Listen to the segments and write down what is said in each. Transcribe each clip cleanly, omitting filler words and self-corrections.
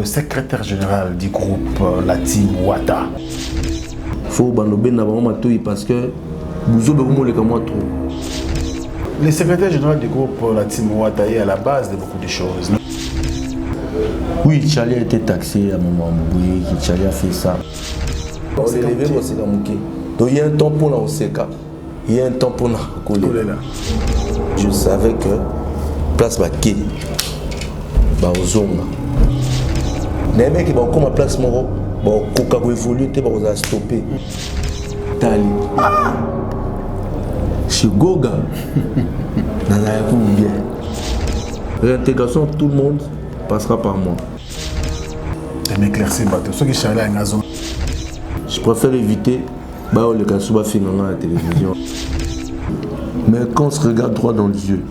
le secrétaire général du groupe La Team Wata. Il faut que parce que vous avez trop. Le secrétaire général du groupe La Team Wata est à la base de beaucoup de choses. Oui, Charlie a été taxé à un moment donné, Charlie a fait ça. On s'est levé pour se camoufler. Donc il y a un temps pour la Oseka, il y a un temps pour la coller. Je savais que place Baké, Baozonga. Les mecs qui vont comme à place Moro, bon, Coca va évoluer, tu vas stopper. Tali. Chez Goga, dans la bien. Réintégration, tout le monde passera par moi. Je préfère éviter le cas sur la télévision. Mais quand on se regarde droit dans les yeux,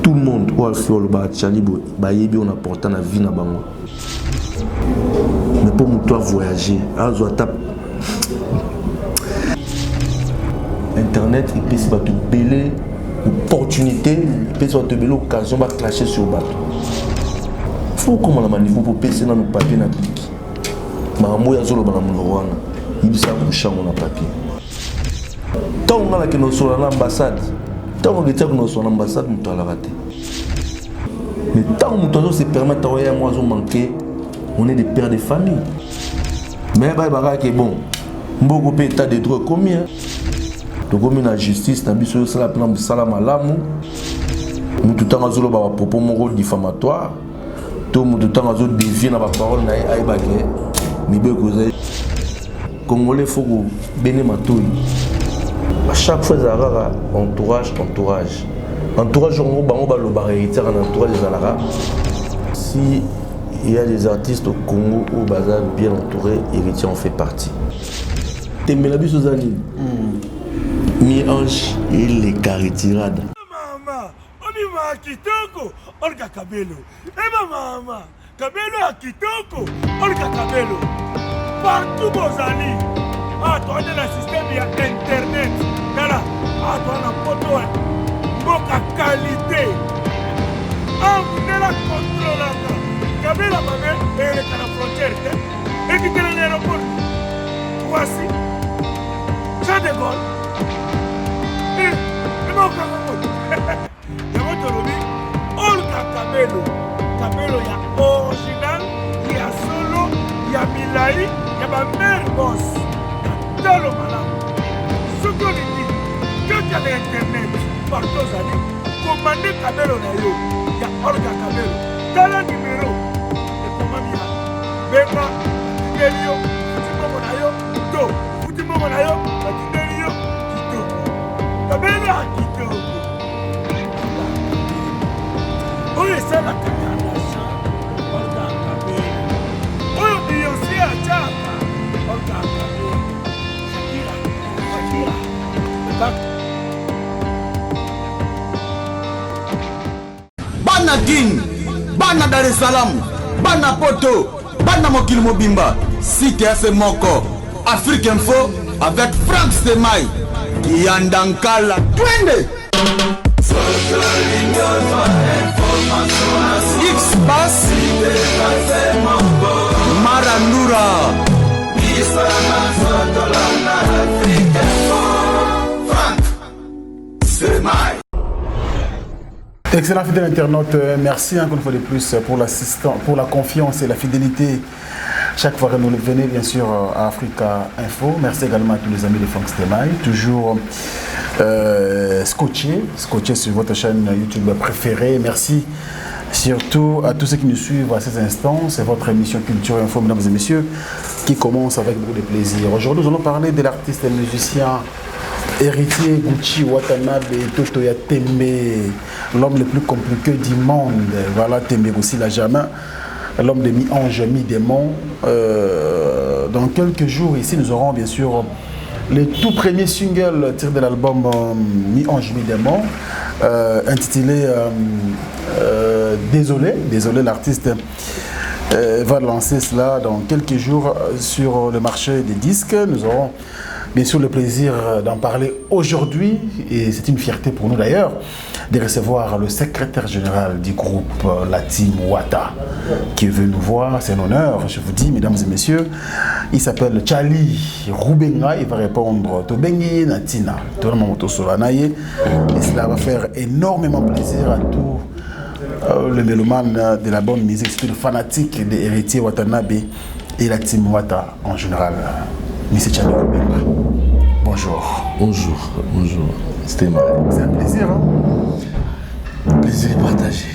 tout le monde doit faire le chalibo, on apporte la vie na bango. Mais pour moi voyager, Internet il peut se battre belle opportunité, il peut se battre belle occasion de clasher sur le bateau. Faut comment la manifo pour passer dans nos papiers na clic. Maman ya zolo bana mulwana, il bisa kusha mon papier. Tant on a que nous sommes à l'ambassade, tant on est à nous sommes à l'ambassade, nous sommes à la raté. Mais tant que nous se permettre à moi de manquer, on est des pères de famille. Mais c'est bon, beaucoup de état de droit combien? Donc comme la justice, na biso sala plan salama lamu, nous tout temps azolo ba propos moraux diffamatoires, tout le temps azolo dévier na ba parole na ay baké, mi be causer. Congolais faut béné matouille. À chaque fois zarara entourage. Entourage on va le barrière en entourage des alara. Si il y a des artistes au Congo ou bazar bien entourés, héritier en fait partie. Temelabi Sozani. Mi-ange et les caritirades. Maman, on y va à Kitoko, on a Kabelo. Maman, Kabelo à Kitoko, on a Kabelo. Partout vos amis. Ah, toi, on a le système, il y a Internet. Là, ah, toi, on a photo, beaucoup qualité. Ah, vous avez la contrôle. Kabelo, maman, et elle est à la frontière. Et qui est à l'aéroport. Voici. Jean de Gaulle. Kabelo ya original, il y a solo, il y a Milai, il y a ma mère boss. Dans le malin. Ce qu'on dit, quand il y a l'internet, par deux années, commandez Kabelo na yo, il y a Olga Kabelo. Dans le numéro, et comment il y a Beka, Tidelio, Futimo Nayo, To, Futimo Nayo, Tidelio, Kito. Kabelo a Kito. Oui, c'est la Kakadasha, Olga Kabelo. Oui, Beyoncé a Tchaka, Olga Kabelo. Shakira. Bana Guine, Bana Dar es Salaam, Bana Poto, Bana Mokil Mobimba, Cité AC Moko, Afrique Info avec Franck Stemai, Yandankala, Twende. X-Bass Marandura Excellent fidèle internaute, merci encore une fois de plus pour l'assistance, pour la confiance et la fidélité chaque fois que nous venez bien sûr à Africa Info. Merci également à tous les amis de Franck Stemai, toujours scotché sur votre chaîne YouTube préférée. Merci surtout à tous ceux qui nous suivent à ces instants. C'est votre émission Culture Info, mesdames et messieurs, qui commence avec beaucoup de plaisir. Aujourd'hui, nous allons parler de l'artiste et musicien héritier Gucci Watanabe Totoya Tembe, l'homme le plus compliqué du monde. Voilà, Tembe aussi la jamais, l'homme de mi-ange, mi-démon. Dans quelques jours ici, nous aurons bien sûr le tout premier single tiré de l'album Mi-ange, mi-démon, intitulé Désolé, l'artiste va lancer cela dans quelques jours sur le marché des disques. Nous aurons bien sûr le plaisir d'en parler aujourd'hui, et c'est une fierté pour nous d'ailleurs, de recevoir le secrétaire général du groupe La Team Wata, qui est venu nous voir. C'est un honneur, je vous dis, mesdames et messieurs. Il s'appelle Charlie Rubenga, il va répondre Tobengi Natina, et cela va faire énormément plaisir à tous les mélomanes de la bonne musique, surtout les fanatiques des héritiers Watanabe et la Team Wata en général. Monsieur Charlie Rubenga, bonjour. Bonjour, bonjour. C'était mal. C'est un plaisir, hein? Plaisir partagé.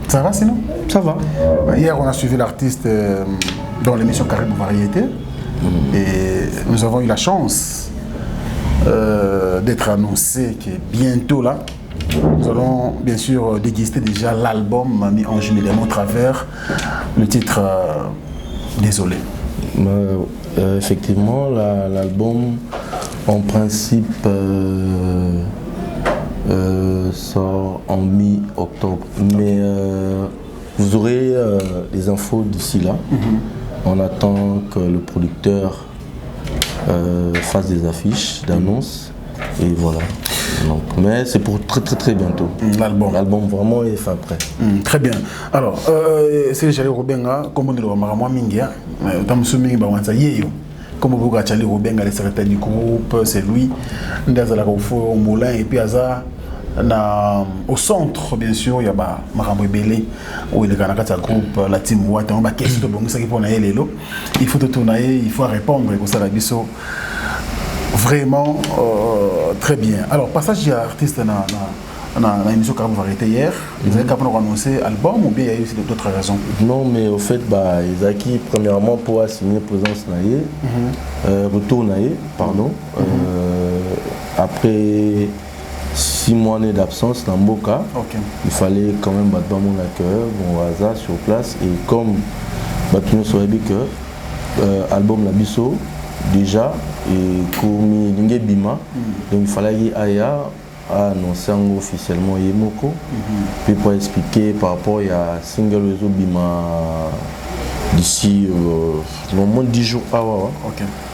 Ça va sinon? Ça va. Hier, on a suivi l'artiste dans l'émission Caribou Variété et nous avons eu la chance d'être annoncé que bientôt là, nous allons bien sûr déguster déjà l'album mis en juillet à travers le titre Désolé. Effectivement, l'album en principe sort en mi-octobre, mais vous aurez les infos d'ici là. On attend que le producteur fasse des affiches d'annonces et voilà. Donc, mais c'est pour très bientôt. L'album vraiment est fin prêt. Très bien. Alors, c'est Charlie Rubenga, comme on dit, comme vous voyez, Charlie Rubenga, le secrétaire du groupe, c'est lui. Au Moulin et puis au centre, bien sûr, il y a Marambo Belé, où il y a un groupe, la Team Wata, il faut te tourner, il faut répondre, et ça, la biso. Vraiment très bien. Alors, passage d'artiste dans l'émission Caribou Variété hier, ils avaient capable d'annoncer l'album ou bien il y a eu d'autres raisons? Non, mais au fait, Isaki, premièrement, pour signer présence retour pardon. Après 6 mois d'absence dans Mboka, il fallait quand même battre mon accueil, bon hasard sur place, et comme Batuno Sorebi que album La Bisso déjà et comme Bima, donc il fallait y aller à annoncer officiellement Yemoko, puis pour expliquer par rapport à single réseau Bima d'ici au moins 10 jours.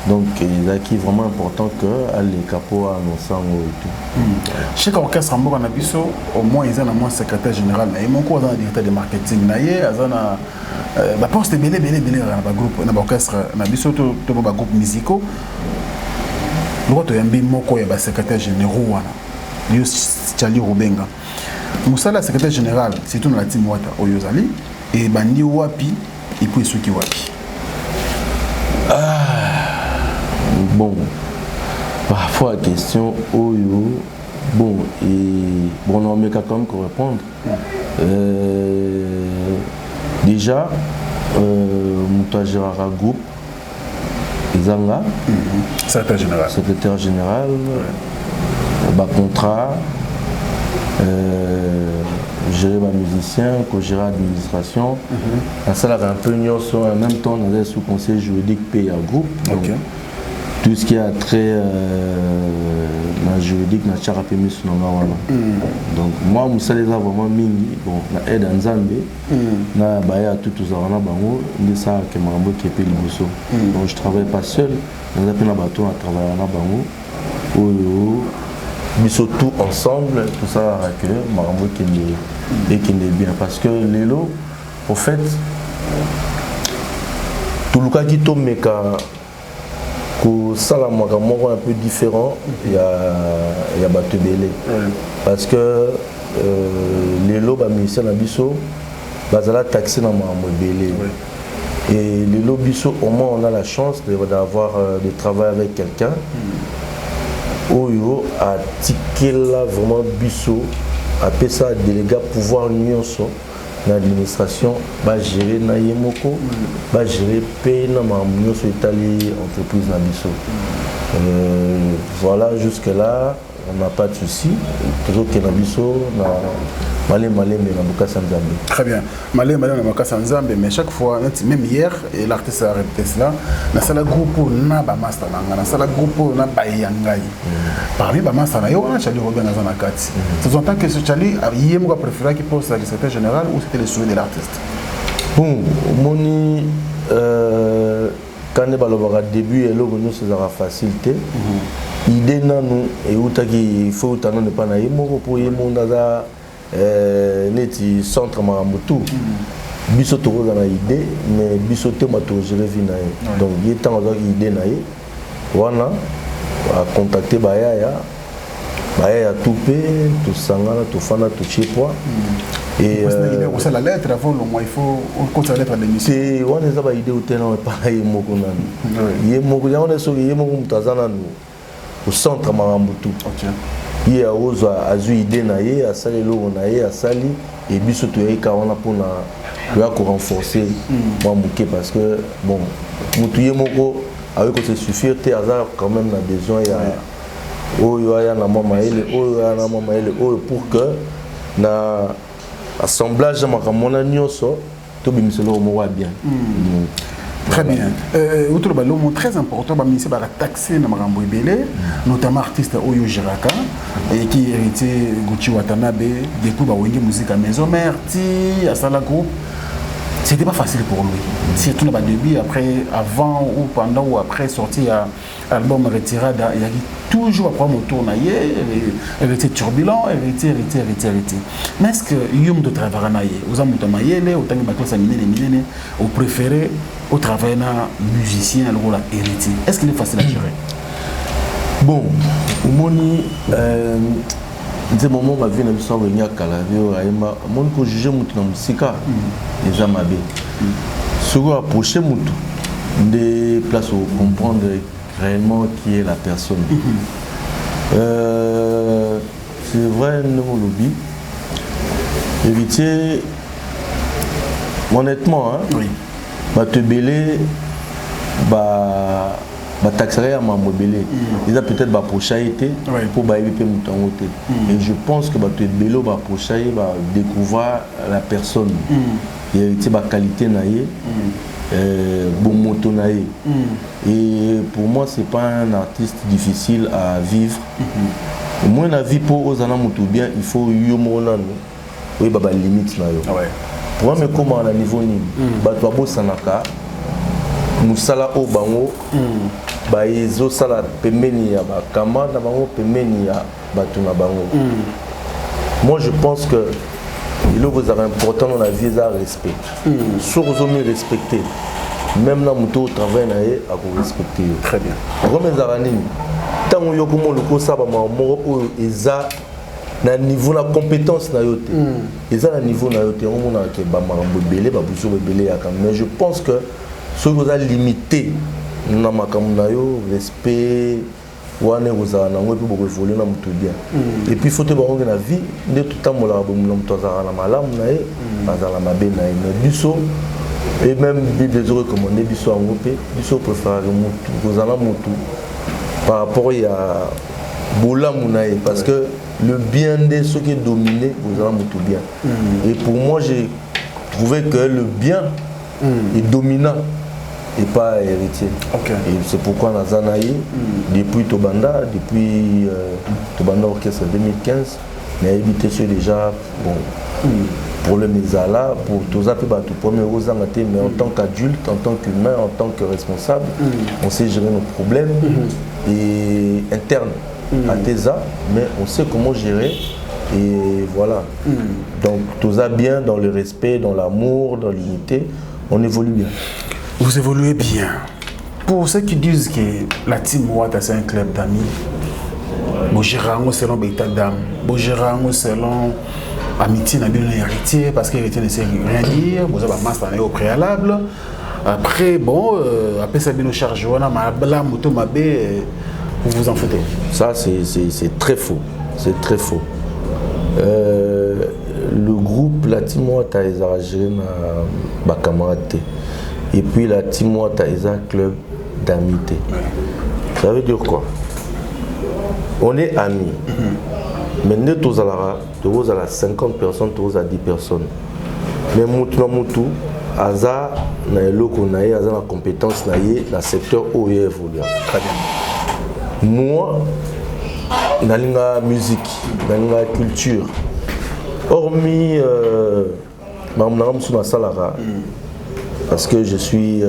Donc il est vraiment important que les capots annoncent et tout. Chaque orchestre en Mboka Nabiso, au moins ils ont un secrétaire général, mais mon co directeur de marketing, ils ont poste belé dans le groupe, dans l'orchestre Nabiso, tout le groupe musicaux. Nous avons un secrétaire général, Charlie Rubenga. Moussala, secrétaire général, c'est tout dans la Team Wata, Oyozali, et Bandi Wapi, et puis Suki Wapi. Bon, parfois la question, bon, et bon, on a quand même répondre. Déjà, Mouta Gérard Groupe, Zanga, secrétaire général, contrat, gérer les musiciens, gérer l'administration. Ça avait un peu en même temps, on avait sous conseil juridique pays à groupe. Donc, tout ce qui a trait la juridique, na charapémis donc moi, je suis vraiment mingi, bon, na aide en Zambie, na baya tout aux arana bango, ni ça que marambo qui est payé donc je travaille pas seul, on a pris un bateau à travailler na bango, mais surtout ensemble, tout ça à recueillir, marambo qui est bien, parce que l'élo, au fait, tout le cas qui tombe mais ça là un peu différent, il y a Bateau Belé parce que les lobes musiciens Bisso bazala taxé dans Marambo Belé et les lobes Bisso au moins on a la chance d'avoir de travailler avec quelqu'un Oyo a tiqué là vraiment Bisso a fait ça délégué pouvoir nuire l'administration va gérer na Yemoko, va gérer payer na Marambo sur Italie entreprise na Bisso. Voilà, jusque là on n'a pas de souci. Toujours que na Bisso na malé mais na Boka Sanzambe. Très bien. Malé na Boka Sanzambe, mais chaque fois même hier l'artiste a répété cela. Na sala groupe na ba master na sala groupe na ba yangai. Parmi ba master na yo on a Charlie Rubenga na kati. C'est en tant que ce Charlie Yemoko préféré qui poste le secrétaire général ou c'était le souhait de l'artiste? Bon, moni quand on a début et là nous c'est la facilité idée nous et où il faut que ne pas naïe pour y monter neti centre Marambutu biso to na idée mais biso te ma to gérer vie naïe donc il est temps d'avoir idée naïe wana a contacter Bayaya tout paix tout sangana tout fana tout chipwa et c'est la lettre avant le mois il faut compter la lettre de l'émission c'est on est ça idée au tenant pareil moko nani yé moko ya on est sur yé moko mutazana au centre Marambutu OK il y a ozo azu idée naïe a sali lo naïe a sali et biso to yé ka on a pour na ko renforcer moi mouké parce que bon mutu yé moko avec que c'est suffire te hasard quand même na besoin il y a oyo ya na mama ele pour que na assemblage makamona nyonso to bimiselo mo wa bien très bien autre balo très important ba ministre ba taxer na makambo ebele notamment artiste Oyo Jiraka et qui hérité Gucci Watanabe depuis ba wengi musique à maison mère ti asala groupe. C'était pas facile pour lui. Surtout dans le début, après, avant ou pendant ou après sorti l'album Retirada, il y a toujours après mon tour, il était turbulent, il était. Mais est-ce que Yum de travail naïe, aux amours de maïele, autant que Bakos a miné, au préféré, au travail na musicien, alors la héritier. Est-ce qu'il est facile à gérer? Bon, Moni, c'est moment ma vie n'a pas sauvé ni à Calavio, mon ko juger mutu na musika les amabé. Souvent approcher mutu des places où comprendre réellement qui est la personne. C'est vrai nous lobby. Héritier honnêtement oui. Bah te belé bah taxerait à ma mobilité. Ils ont peut-être ma prochaine été pour bailler mon côté. Et je pense que tu es bello ma prochaine va découvrir la personne. Et tu ma qualité naïe, bon moto naïe. Et pour moi c'est pas un artiste difficile à vivre. Moi la vie pour aux années bien, il faut yomonano. Oui bah limite naïe. Pour moi mais comment à niveau ni, bah tu as beau sanaka. Musala o bango ba ezo sala pemeni ya ba kama na bango pemeni ya batu na bango. Moi je pense que il est important dans la vie à respect. Sur vous mieux respecter. Même là muto au travail na ye à vous respecter. Très bien. Comme zarani tant yo comme le ko saba ma mo o eza na niveau la compétence na yote. Eza na niveau na yote on mona ke ba marambo belé ba buso belé ya quand mais je pense que ce que vous avez limité, nous avons respect, nous avons évolué bien. Et puis il faut que vous la vie, de tout le temps, nous avons et même des recommandés, nous préférons par rapport à Boula Mounaï, parce que le bien de ceux qui est dominé, vous allez tout bien. Et pour moi, j'ai trouvé que le bien est dominant et pas héritier. Et c'est pourquoi dans Zanaï, depuis Tobanda, depuis Tobanda Orchestre 2015, on a évité déjà bon, pour le Mésala, pour tous les premiers mais en tant qu'adulte, en tant qu'humain, en tant que responsable, on sait gérer nos problèmes et internes à TESA, mais on sait comment gérer. Et voilà. Donc tout ça bien dans le respect, dans l'amour, dans l'unité, on évolue bien. Vous évoluez bien. Pour ceux qui disent que la team Wata c'est un club d'amis, bon gérango selon l'état d'âme, bon gérango selon amitié n'a bien héritier parce que héritier ne sait rien dire, vous avez un master au préalable. Après bon, après ça bien nos charges, on a ma bla moto ma b, vous vous en foutez. Ça c'est très faux, c'est très faux. Le groupe la team Wata est géré ma camarade. Et puis la team Wata est un club d'amitié. Ça veut dire quoi? On est amis. Mais nous tous à la 50 personnes, tous à 10 personnes. Mais nous Aza na eloko na ye, aza na compétence na ye, na secteur où il évolue. Très bien. Moi, dans la musique, dans la culture, hormis ma salara, parce que je suis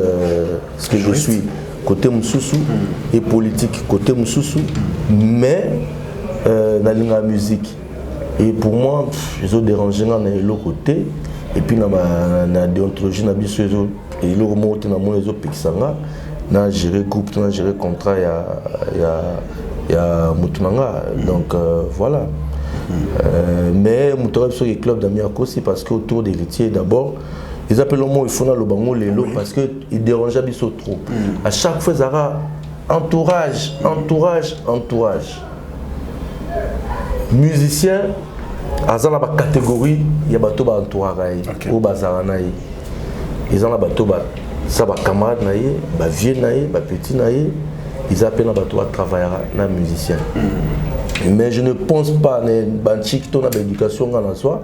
ce que je suis côté Moussoussou et politique côté Moussoussou, mais dans la musique. Et pour moi, je suis dérangé dans l'autre côté. Et puis dans la déontologie, et l'autre mot, dans gérer groupe, dans gérer contrat, il y a Moutounanga. Donc voilà. Mais Moutounanga sur les clubs d'amis aussi parce qu'autour des héritiers, d'abord, ils appellent le mot il faut dans le bango les lots parce qu'ils dérangent trop. À chaque fois, ça va entourage. Musicien, dans la catégorie, il y a des entourage ou bazaranaï. Ils ont des ça va camarades naïe, ba vieux naïe, ba petit naïe, ils appellent les travailleurs na musicien. Mais je ne pense pas que banchik ton éducation en soi.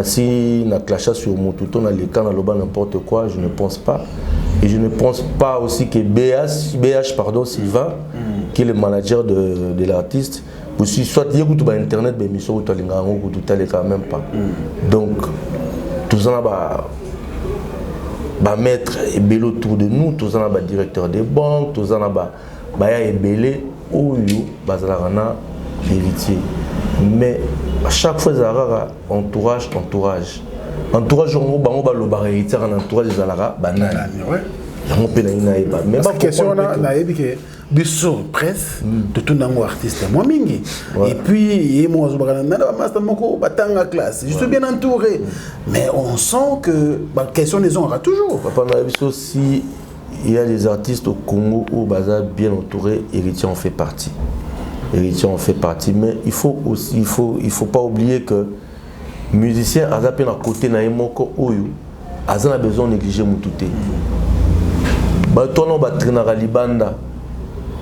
Si na clash sur mon tout on a les camps n'importe quoi, je ne pense pas. Et je ne pense pas aussi que BH pardon Sylvain qui est le manager de l'artiste aussi soit il y a internet mais mission tout quand même pas. Donc tout ça va mettre belé autour de nous, tout ça va directeur des banques, tout ça va y belé ou bazalana héritier. Mais à chaque fois, entourage. Entourage, on va le héritier en entourage des alara, banane. Mais la question est que biso presse de tout un artiste moi mingi et puis moi je classe je suis bien entouré mais on sent que la question des aura toujours si il y a des artistes au Congo où Baza bien entouré, héritier en fait partie. Mais il faut pas oublier que musicien a à côté na moko oyo a besoin de négliger mututé. Ba tono ba traîner libanda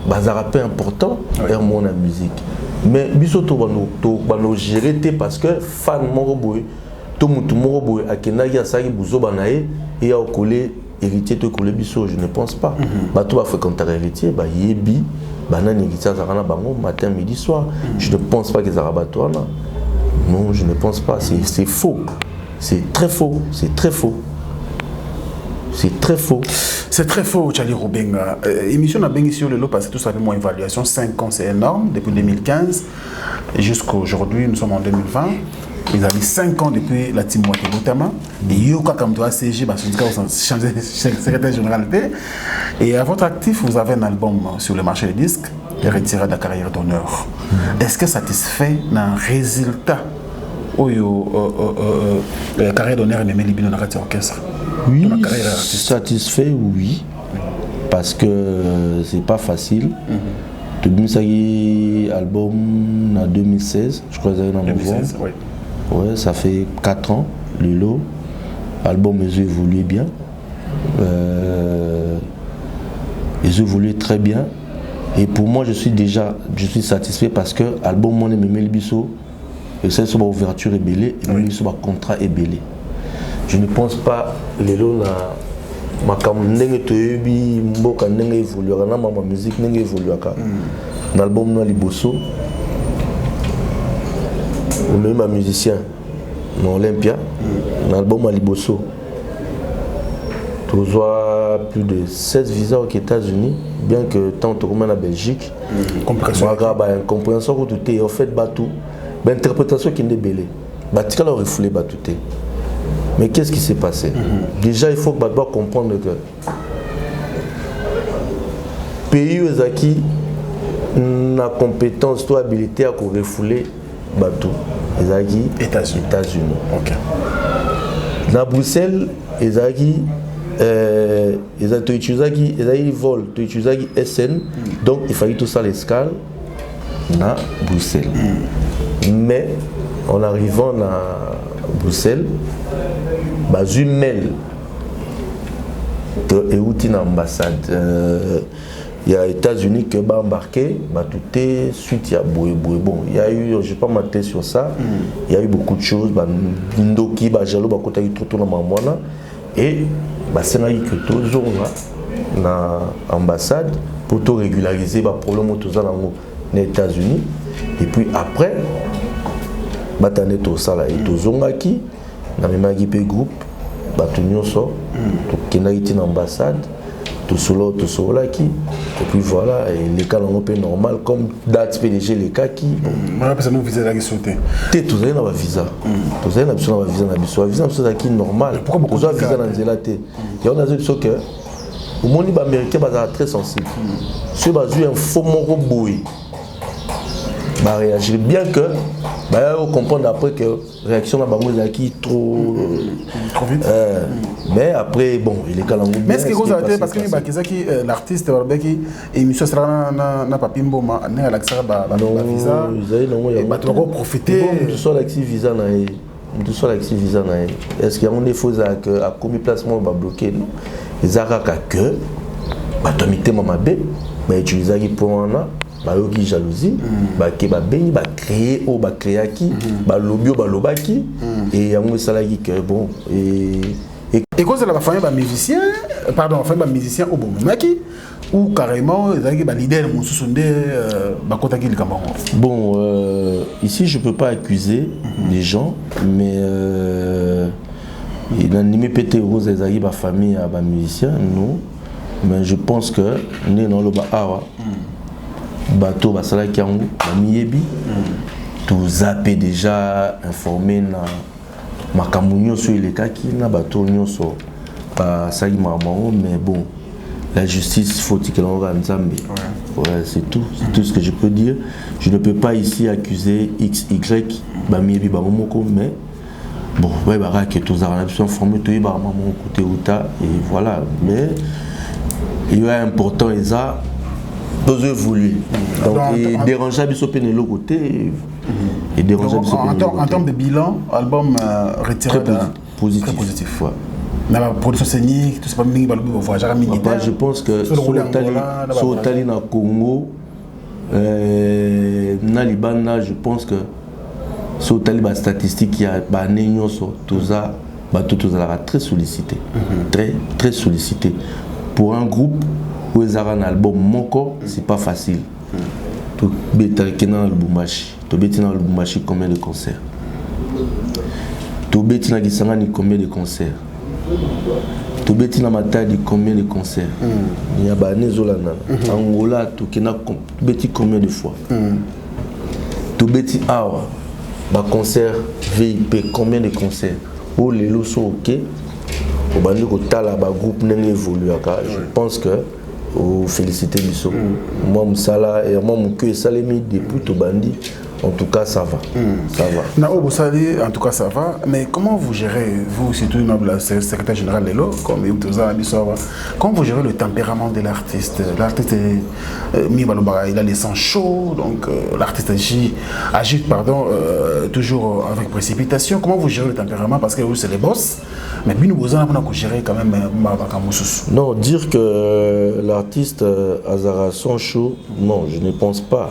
bazara peu important et mon musique. Mais biso to bano gérer parce que fan moko boy to mutu moko boy akena ya saki buzo banae et a collé héritier to collé biso je ne pense pas. Ba to ba fréquenter héritier ba yebi banani héritier ça bango matin midi soir. Je ne pense pas que ça rabattoir là. Non, je ne pense pas, c'est faux. C'est très faux, c'est très faux. C'est très faux. C'est très faux, Charlie Rubenga. Émission n'a bien sur le lot parce que tout simplement évaluation 5 ans, c'est énorme depuis 2015 jusqu'à aujourd'hui, nous sommes en 2020. Ils avaient 5 ans depuis la team Moité notamment. Et Yoka comme toi CG, parce que vous avez changé de secrétaire généralité. Et à votre actif, vous avez un album sur le marché des disques, retiré de la carrière d'honneur. Est-ce que satisfait d'un résultat la carrière d'honneur est même libérée dans la orchestre? Oui, satisfait, oui. Parce que c'est pas facile. Le premier album en 2016, je crois que c'est en novembre. Oui. Ouais, ça fait 4 ans, le lot. L'album, ils ont évolué bien. Ils ont évolué très bien. Et pour moi, je suis satisfait parce que l'album, mon aimé le bisso, c'est sur ouverture et belé, et le sur contrat et belé. Je ne pense pas les lots na ma kamnenge toyebi mboka nenge évoluera na ma musique nenge évoluera. L'album na liboso. Même un musicien dans Olympia, l'album à Liboso. Tu reçois plus de 16 visas aux États-Unis, bien que tant que en Belgique. Compréhension que tu es en fait batou. L'interprétation qui est belle. Tu as refoulé batou. Mais qu'est-ce qui s'est passé? Déjà, il faut que tu comprendre que pays où la compétence, la habilité à refouler bateau. États-Unis. Okay. Dans Bruxelles, ils ont utilisé vol, ils ont utilisé SN, donc il fallait tout ça l'escale à Bruxelles. Mais en arrivant à Bruxelles, j'ai mail de une ambassade. Il y a les États-Unis qui ont embarqué, tout est suite il y a bon, il y a eu, je ne vais pas m'attarder sur ça, il y a eu beaucoup de choses, Ndoki, Jalo, Bakota, tout dans Mamouana, et c'est là que toujours dans l'ambassade pour tout régulariser les problèmes dans les États-Unis, et puis après, tout ça là, et tout Zongaki, dans le Magipe groupe, bato nyonso tokendaki tina ambassade tosololaki et puis voilà les cas nango mpe normal comme date PDG lekaki visa ezalaki sauté te tozali na bavisa tozali na biso na bavisa na biso bavisa na biso ezalaki normal kozwa visa na nzela te yango nazoyi biso ke omoni baaméricain bazala très sensible soki bazwi info moko boye réagir bien que on comprendre après que réaction na bango ezalaki trop vite mais après bon il est calango mais est-ce que vous avez parce que bakizaki l'artiste balobaki émission sera na papi mboma ne alakisaka ba visa et bato bako profiter tout ça l'axi visa na tout ça l'axi visa na est-ce qu'il y a un effort que a commis placement ba bloqué non ezaka que bato mitema mabe ba utilisaki pour wana bayoki jalousie bake babengi bacréer oyo bacréaki balobi oyo balobaki et yango esalaki que bon ekozala bafamille bamusicien pardon bafamille bamusicien oyo bomemaki ou carrément ezalaki balider mosusu nde bakotaki likambo yango. Bon ici je peux pas accuser les gens mais nanimi pete rose ezalaki bafamille ya bamusicien non mais je pense que nde naloba awa bateau basalaki yango bamiyebi tozape déjà informé na makambo nyonso elekaki na bateau nyonso basalaki makambo mais bon la justice faut tikela ngo nzambe c'est tout ce que je peux dire. Je ne peux pas ici accuser XY bamiyebi bango moko mais bon ouais baraka tozala na biso informé toyeba maman côté uta et voilà mais il est important ça peut évoluer. Donc, il dérange à Bissop et l'autre côté. Il dérange en termes de bilan, album retiré positif. Très positif. Ouais. Dans la production scénique, tout ça pas mini balou voyage je pense que sur Tali na Congo na Liban je pense que sur Tali ba statistique il y a ba néon so toza ba tout la très sollicité. Très sollicité pour un groupe. Où ils ont un album moko, c'est pas facile. Tu bêtis dans Lubumbashi, tu bêtis dans Lubumbashi combien de concerts? Tu bêtis dans Kisangani combien de concerts? Tu bêtis dans Matadi combien de concerts? Il y a Bané Zolana, Angola, tu bêtis combien de fois? Tu bêtis Awa, ba concert VIP combien de concerts? Où les lots sont ok? Au bandi ko tala ba groupe n'a évolué. Je pense que féliciter Bissot. Moi, Moussala et moi, mon cœur est salé depuis tout bandit. En tout cas, ça va. Ça va. Nao Boussali, en tout cas, ça va. Mais comment vous gérez, vous, surtout le secrétaire général Lelo, comme comment vous gérez le tempérament de l'artiste? L'artiste il a les sangs chauds, donc l'artiste agit toujours avec précipitation. Comment vous gérez le tempérament? Parce que vous, c'est les boss. Mais nous, vous avez géré quand même non, dire que l'artiste Azara son chaud, non, je ne pense pas.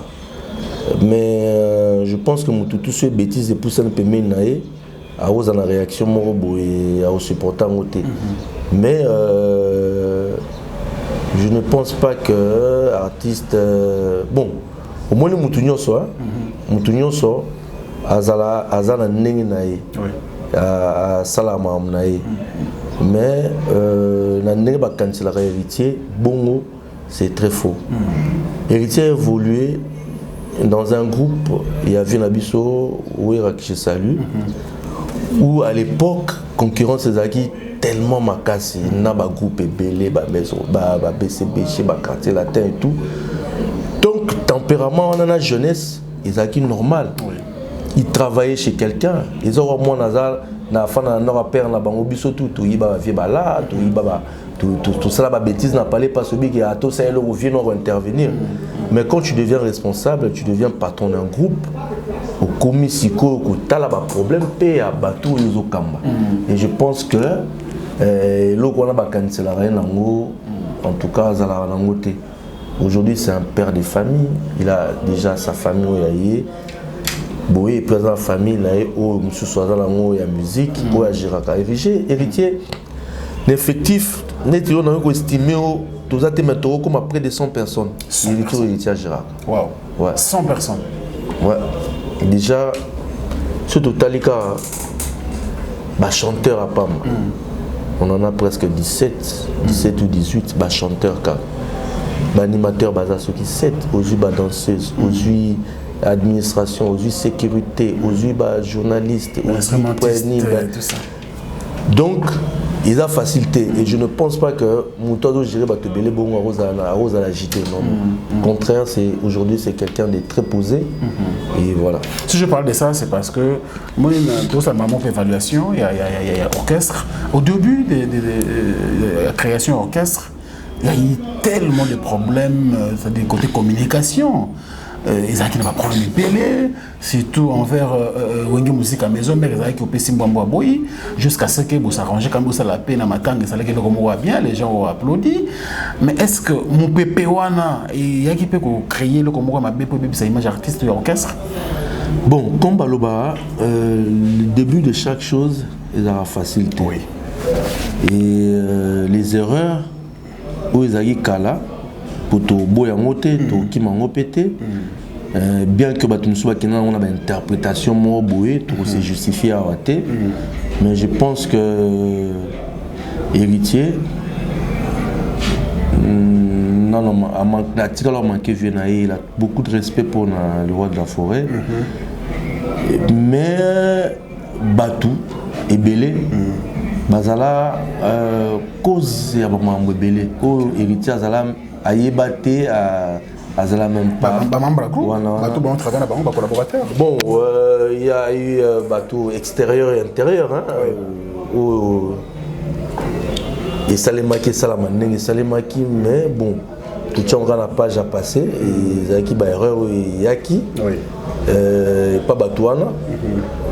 Mais je pense que tout ce bêtise et pousse un peu menaé à cause de la réaction morobo et à supporter en côté. Mais je ne pense pas que l'artiste bon au moins le moutounion soit azala nengi naé à salama naé mais la nengi ba kanti la héritier bongo c'est très faux. Héritier a évolué dans un groupe, il y avait Nabiso, Ouera qui je salue, où à l'époque, concurrence des acquis tellement macassé, il y a un groupe belé, maison, BCB, chez quartier latin et tout. Donc, tempérament, on a la jeunesse, ils acquis normal. Ils travaillaient chez quelqu'un, ils ont au moins na fin na nord père na bango biso tout yiba vieba là tout ça la bêtise n'a pas pas celui qui a tout ça le revient intervenir mais quand tu deviens responsable tu deviens patron d'un groupe au commisiko ko tala ba problème pe à bateau les okamba et je pense que loko na ba cancellerie nango en tout cas za la nangote aujourd'hui c'est un père de famille il a déjà sa famille oyaye boye présent la famille là au monsieur soazan la ya musique pour agir à héritier l'effectif net on a estimé tous até mettre comme près de 100 personnes héritier Gérard waouh ouais 100 personnes ouais déjà ce totalika ba chanteur à Pam On en a presque 17 ou 18 chanteurs, animateurs, qui 7, aujourd'hui danseuses, aujourd'hui administration, aujourd'hui sécurité, aujourd'hui journalistes, aujourd'hui tout ça. Donc, il a facilité et je ne pense pas que Moutado Géré va te belé bon à la JT. Non. Au contraire, aujourd'hui c'est quelqu'un de très posé. Et voilà. Si je parle de ça, c'est parce que moi, dans sa maman évaluation, il y a orchestre. Au début de la création orchestre, il y a eu tellement de problèmes, c'est-à-dire côté communication. Ils ont pas problème de belé, surtout envers Wenge Musique à maison, mais ils ont qui opé Mbambo Boy, jusqu'à ce que vous s'arrangez quand vous la peine à matin, ça les bien, les gens ont applaudi. Mais est-ce que mon pépé wana il y a qui peut créer le comme ma bébé sa image artiste de l'orchestre? Bon, comme Baloba, le début de chaque chose est à la facilité. Oui. Et les erreurs où ils ont kala pour to boya moté, to kimango pété. Bien que on a une interprétation moins boé, pour se justifier à rater. Mais je pense que héritier, il a beaucoup de respect pour le roi de la forêt. Mais Batou et Belé, Bazala, cause ya mambo Belé, héritier Azala ayebate à Zala même pas. Bon, il y a eu bateau extérieur et intérieur. Et Salemaki, Salamandeng et Salemaki, mais bon, tout le temps la page a passé et Zaki ba erreur et Yaki. Pas Batouana,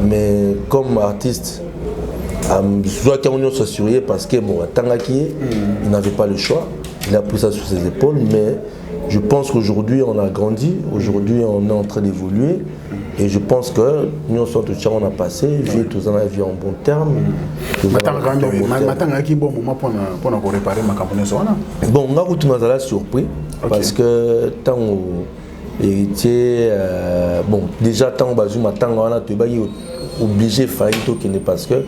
mais comme artiste, je dois qu'on soit assuré parce que bon, Tangaki, il n'avait pas le choix. Il a pris ça sur ses épaules, mais je pense qu'aujourd'hui on a grandi, aujourd'hui on est en train d'évoluer et je pense que nous sommes tous on a passé, vie tous en vie en bon terme. Bon, on a retrouvé la surprise parce que tant héritier, bon déjà tant bazuma tant on a tout obligé faillir parce que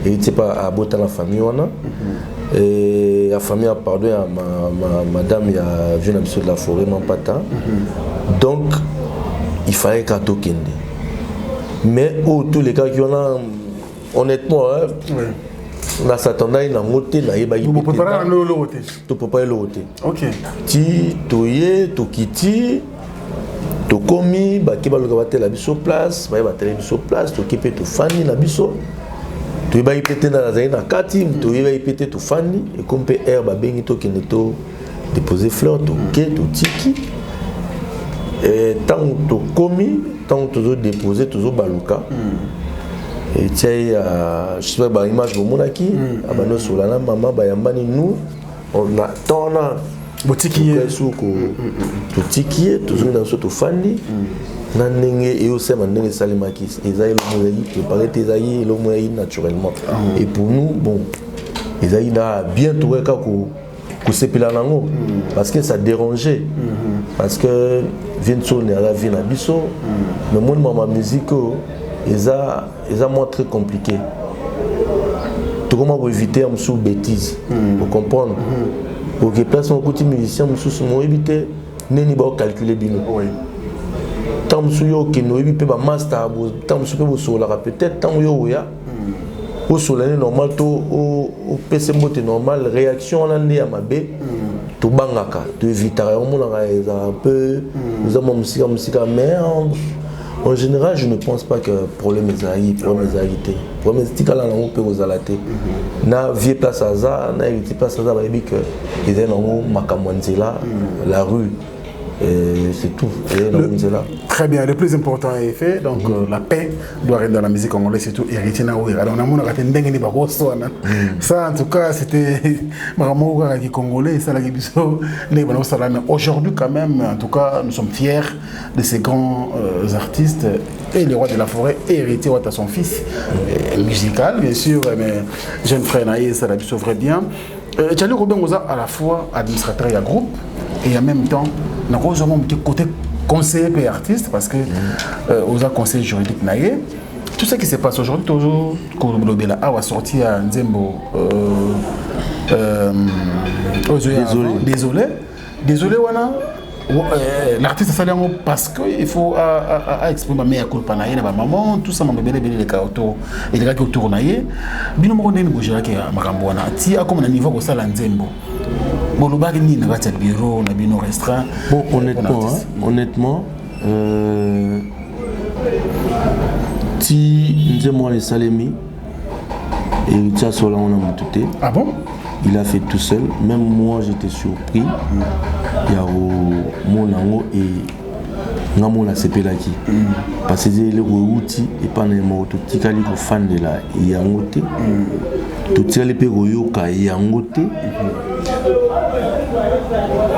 héritier pas à botter la famille on a. Et la famille a pardonné à madame, il y a vu un de la forêt, Mampata. Donc, il fallait qu'à Tokende. Mais tous les cas qu'il y en a, honnêtement, on a s'attendait à monter, on a ébahi. Vous pouvez pas le loter. Tu peux pas le loter. Ok. Ti, toye, tokiti, tokomi, baki balogabate la biso place, baki batele biso place, tokipe to fani la biso. Tu vas y péter dans la zone à Kati, tu vas y péter tout fani, et comme peut herbe à Benito qui n'est pas déposer fleurs, tout quai, tout tiki. Et tant que tu commis, tant que tu as déposé, tu as baluka. Et tiens, je sais pas, l'image de mon aki, à Bano Solana, maman, Bayambani, nous, on attend là. Botiki, tout tiki, tout dans ce tout fani. Et aussi, Mandeng Salimaki, Esaïe Lomoyaï, préparé Esaïe Lomoyaï naturellement. Et pour nous, bon, Esaïe a bien trouvé que c'est pile parce que ça dérangeait. Parce que Vincent est à la vie à Bisso, mais moi, ma musique, ils ont moins très compliqué. Tout comment pour éviter un sous bêtise, pour comprendre. Pour que place mon côté musicien, sous mon éviter, n'est pas calculer bien. Tant que tu as un master, tant que tu as peut-être tant que tu as au soleil normal, au PC normal, réaction en année à ma baie, tu bangaka, tu évites un peu, nous avons musique, mais en général, je ne pense pas que le problème est aïe, le problème est aïe. Le problème est que on peut vous alater. Na vie place à ça, na évité place à ça, il que ils ont la rue. C'est tout. Très bien, le plus important est fait. Donc la paix doit rester dans la musique congolaise, c'est tout héritier na ouira. Donc on a raté ndenge ni bako so na. Ça en tout cas c'était vraiment qui congolais, ça la qui biso les bana sala. Mais aujourd'hui quand même, en tout cas, nous sommes fiers de ces grands artistes et le roi de la forêt et héritier de son fils musical bien sûr, mais jeune frère Naïe, ça la biso vrai bien. Tchali Robin Oza à la fois administrateur et groupe et en même temps nous avons côté conseiller et artiste parce que Oza conseil juridique naïe tout ce qui se passe aujourd'hui, toujours, on va sortir à Nzembo. Désolé, voilà. L'artiste s'allait parce qu'il faut exprimer mais à culpa na yena ba maman tout ça m'a belé les auto et les gars qui autour na yé bino mo ndeni bo jira ke makambo wana ti a comme na niveau ko sala Nzembo bon le bagi ni na ba bureau na bino restreint bon honnêtement ti Nzembo les salemi et tia sola on a monté. Ah bon? Il a fait tout seul, même moi j'étais surpris. Il y a mon ango et namo la sepelaki. Parce que les outil et pas n'importe moto tikali ko fan de la yangote. To tikali pe yoka yangote.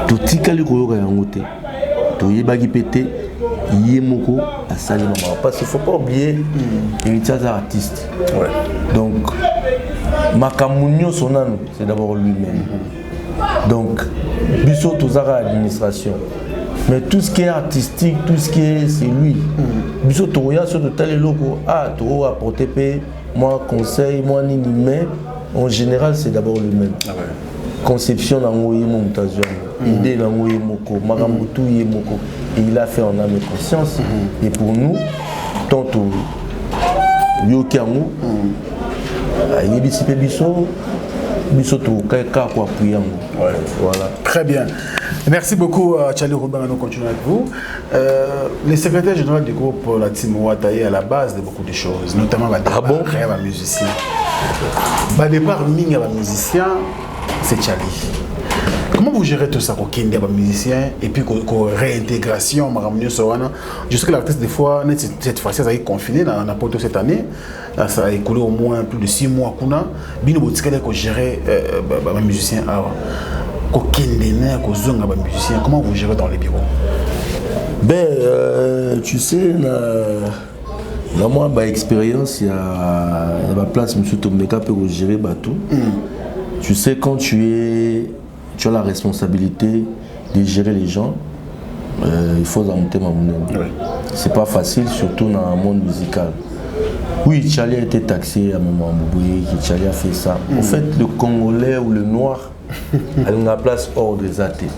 To tikali ko yoka yangote. To yebaki pété yemoko à sali maman parce qu'il faut pas oublier il est un artiste. Ouais. Donc Makamunyo Sonano, c'est d'abord lui-même. Donc, Bissot Tozara administration. Mais tout ce qui est artistique, tout ce qui est, c'est lui. Bissot Toya, sur de tels locaux, Toro a porté moi conseil, moi nini, mais en général, c'est d'abord lui-même. Ah ouais. Conception d'Angoye Moutazion, idée d'Angoye Moko, Maramoutou Yemoko. Et il a fait en âme et conscience. Et pour nous, tantôt, Yokiamu, voilà. Très bien. Merci beaucoup, Charlie Robin. Nous continuons avec vous. Le secrétaire général du groupe, la team Ouatta, est à la base de beaucoup de choses, notamment les musiciens. Le départ des musiciens, c'est Charlie. Comment vous gérez tout ça, les musiciens et puis réintégration, je sais que l'artiste, des fois, cette fois-ci, ça a été confiné dans la poteau cette année. Ça a écoulé au moins plus de 6 mois. Bino Botikale ko gérer les musiciens. Comment vous gérez dans les bureaux? Ben, tu sais, dans moi, expérience, il y a ma place, M. Tomeka, pour gérer tout. Tu sais, quand tu as la responsabilité de gérer les gens, il faut monter ma monnaie. C'est pas facile, surtout dans le monde musical. Oui, Charlie a été taxé à Maman Bouboué, Charlie a fait ça. En fait, le Congolais ou le Noir a une place hors des athées.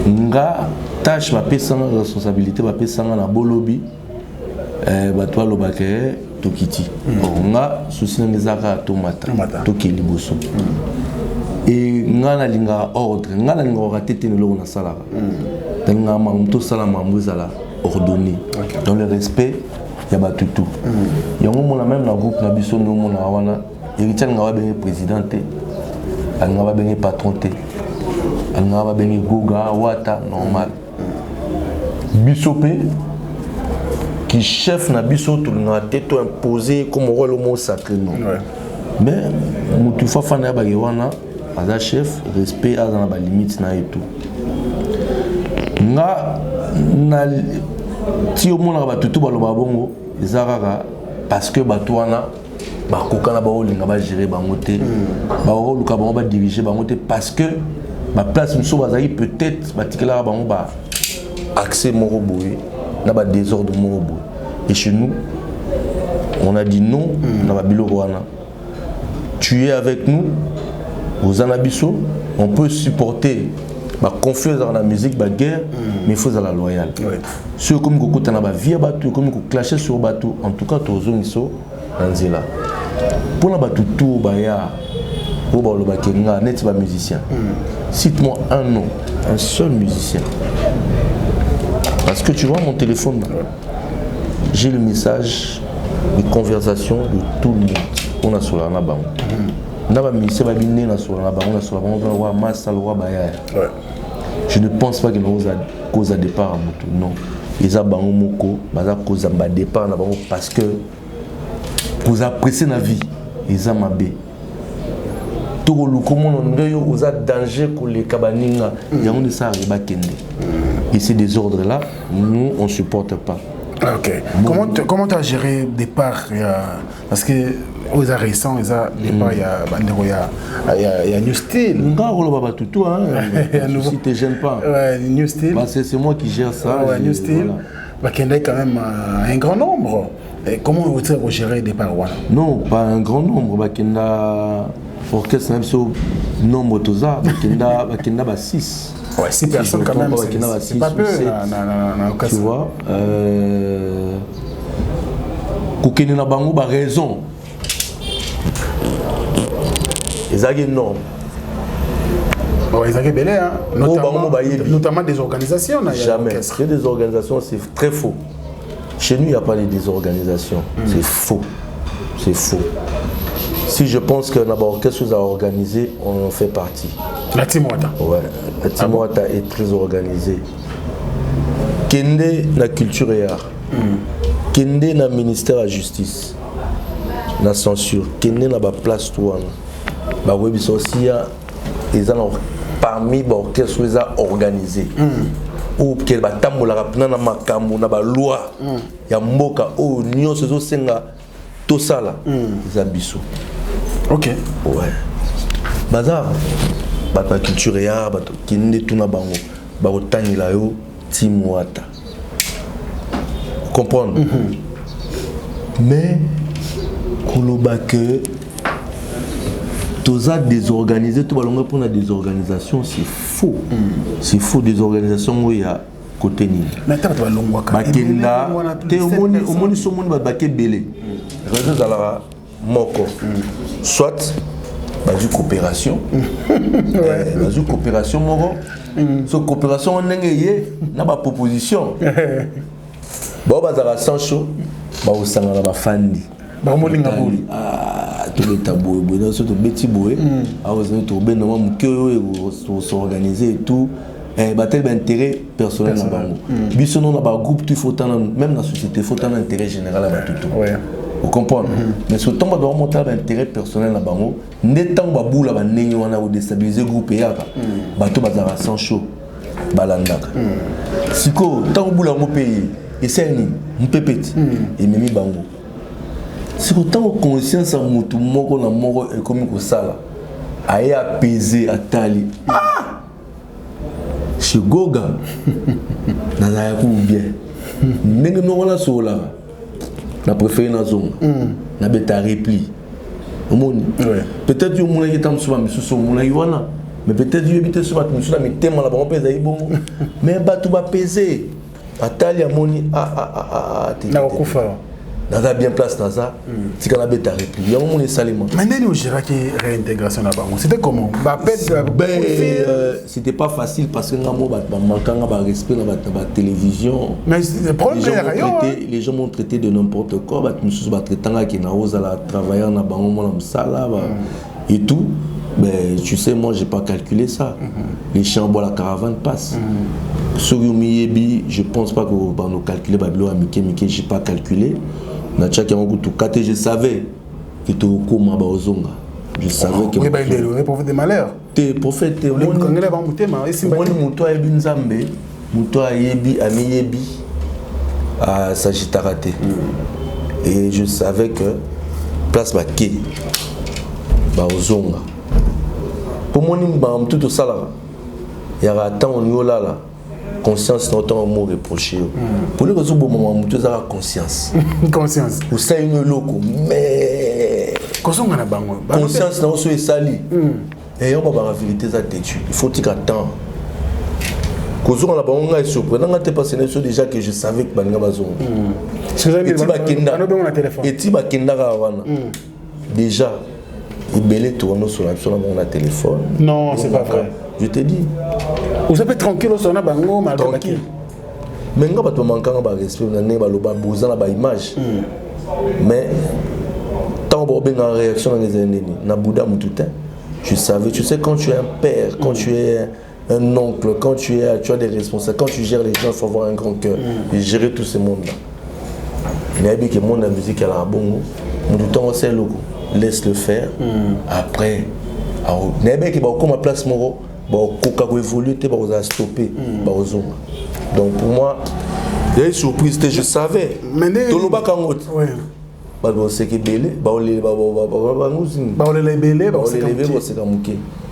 Nga tâche ma personne responsabilité, ma personne na bolobi, toi le bakere tokiti. Nga souci ngezaka tomata, tokeli boso. Et nga na linga ordre, nga na linga ratete ne lo na salara. Nga mamuto sala mamuzala ordonné. Dans le respect, il y a batutu. Il y a même dans le groupe Nabiso, nous avons héritier de présidente, elle a bien patron, elle a bien Goga, Wata, normal. Bissopé, qui chef Nabiso, tout le monde a été imposé comme rôle au mot sacré. Mais, Moutoufa Fana Bagewana, à chef, respect à la limite et tout. Si au monde a tout baloba bongo, ezarara parce que batouana ba kokana ba olinga ba gérer ba ngote ba oluka ba diriger ba ngote parce que ma place muso bazali peut-être batikela ba ba accès moko boye na ba désordre moko boye. Et chez nous on a dit non na ba biloko wana. Tu es avec nous aux anabiso, on peut supporter ma confiance dans la musique, la guerre, mais il faut être loyal. Ceux comme Koko Tanaba via bateau, comme Koko clasher sur bateau, en tout cas, tous les gens sont là. Pour la bateau, tout baya, pour le bakenga, net pas musicien. Cite-moi un nom, un seul musicien. Parce que tu vois mon téléphone, j'ai le message, les conversations de tout le monde. On a sur la nabang. Je ne pense pas qu'il y ait une cause à départ à Moutou. Non. Ils ont une cause à départ parce que vous appréciez la vie. Ils ont mabé. Tout le monde a danger pour les cabaninga. Il y a un ça et ces désordres-là, nous, on ne supporte pas. Ok. Comment tu as géré le départ? Parce que aux récents, il y a New Style. Si tu ne gênes pas. New Style. C'est moi qui gère ça. New Style. qu'il y a quand même un grand nombre. Et comment vous gérez des parois? Non, pas un grand nombre. Il y a orchestre, même si nombre de ça, il y a 6. Ouais, 6 personnes quand même, c'est pas peu. Tu vois, Koukeni na bango ba raison. Ils ont énorme. Ils ont belé, hein. Notamment des organisations. Jamais. Il y a des organisations, c'est très faux. Chez nous, il n'y a pas de désorganisation. C'est faux. C'est faux. Si je pense que quelque chose à organiser, on en fait partie. La Timouata. Ouais, la Timouata est très organisée. Kende la culture et art. Kende na ministère de la justice. La censure. Kende na ba place touane. Ba webiso aussi ils ont parmi les orchestres organisés. Ou qu'elle va tambola rapna na makambo na ba loi ya mboka o nyo sezo senga to sala za biso. OK. Ouais. Bazar ba culture ya ba kinde tuna bango ba otangila yo Timouata. Comprendre. Mais koloba que tous désorganisés, tout le monde pour la désorganisation, c'est faux. C'est faux, des organisations où il y a côté ni. Mais tu vas l'ongwa quand même. Au moins, ils sont belé. Réseau d'alara moko. Soit, du coopération. Du coopération moko. So coopération on n'engagé, n'a pas proposition. Bon, bazara sans chaud, ba osanga la ba fandi. Ba molinga boli. Tout le tabou, bon, surtout petit boué, à vous trouver normalement que s'organiser et tout, battre l'intérêt personnel dans bango. Biso non ba groupe tu faut même la société faut un intérêt général à tout. Vous comprenez? Mais ce temps doit monter l'intérêt personnel dans bango, n'étant ba boula ba nenyo wana ou déstabiliser groupe ya ba. Bato bazara sans chaud, balandaka. Siko tant boula mo pays et c'est ni, mpepeti et memi bango. C'est autant conscience à motu moko na moko et comme ko sala aye apaiser atali chez Goga na la ku bien ndenge no wala sola na préféré na zone na beta repli omoni peut-être yo mona yetam soba misuso mona yona mais peut-être yo bité soba misuso na mitema la ba pesa ibongo mais batu ba peser atali amoni na okufa. Naza bien place dans ça, si on a bêta réplique, il y a un moment de salement. Mais nous gérons la réintégration là-bas. C'était comment? C'était pas facile parce que nous manquons de respect dans la télévision. Mais le problème les gens m'ont traité de n'importe quoi. Nous sommes traités qui n'ont pas travaillé en abandon et tout. Mais tu sais, moi, j'ai pas calculé ça. Les champs bois la caravane passe. Sur Yomiyebi, je pense pas que nous calculer Babylon à Mickey, j'ai pas calculé. Je savais que tu es au Mabaozonga. Je savais que. Oui, le prophète des malheurs. Tu es prophète. Le Congolais va monter, mais c'est moi, Moutoua Ebi Nzambe, Moutoua Yebi, Amiyebi, à Sagitarate. Et je savais que place Baké, Baozonga. Pour moi, tout ça, il y a un temps où là. Conscience, c'est autant un mot reproché. Pour les raisons bon moment, tu as conscience. Conscience. Ou ça une loco, mais conscience, non, c'est sali. Et on va la vérité, ça têtu. Il faut qu'il attend. Conscience, on a pas un surprenant. On a passé déjà que je savais que Banga Bazon. Et tu vas déjà, il belé tourne sur la téléphone. Non, c'est pas vrai. Je te dis. Vous êtes tranquille au son bango malgré tranquille. Mais nga bato manquant ba respect na ne ba loba bozana ba image. Mais tant bon ben en réaction dans les ennemis na Bouddha Moututin. Je savais, tu sais quand tu es un père, quand tu es un oncle, quand tu as des responsables, quand tu gères les gens, il faut avoir un grand cœur et gérer tout ce monde là. Il y a bien que monde la musique à la bongo, mon du temps c'est logo, laisse le faire. Après il y a bien que ba comme ma place moro bon, Coca évolué, tu vas stopper. Donc pour moi, il y a une surprise, je savais. Tout le monde c'est que belé,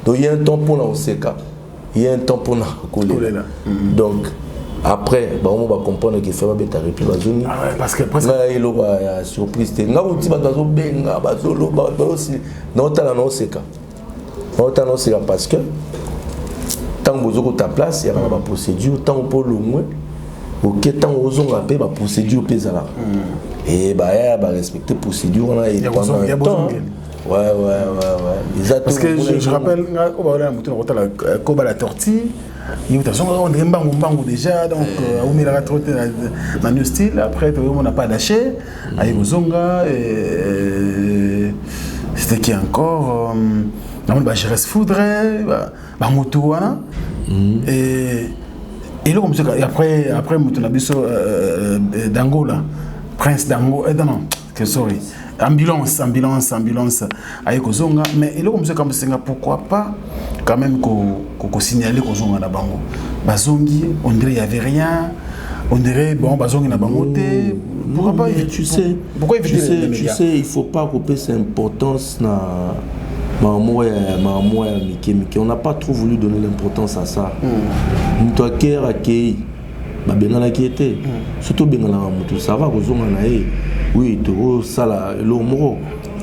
donc il y a un temps pour la Oseka, il y a un temps pour la coller. Donc après on va comprendre que fait ba repli bazoni parce que presque il aura surprise te nga uti ba bazo benga bazolo ba aussi non tala no seka parce que tant que vous ta place il y a une procédure tant pour le moins OK tant aux on rappelle la procédure pesala et bah respecter procédure on a et pendant ouais parce que je rappelle on va la tortille il y a un déjà donc on met la trotte dans le style après on n'a pas lâché avec Zonga c'était qui encore je reste foudré moto et là comme ça après moto d'Angola prince d'Angola non que sorry ambulance avec Zonga mais il est comme ça comme pourquoi pas quand même qu'on signaler qu'on Zonga na bango bazongi on dirait il y avait rien on dirait bon bazongi na bango té pourquoi pas tu sais il faut pas couper cette importance na on n'a pas trop voulu donner l'importance à ça toi qui accueilli babengana qui était surtout bengana mutu ça va kozonga na ye oui to sala lo moro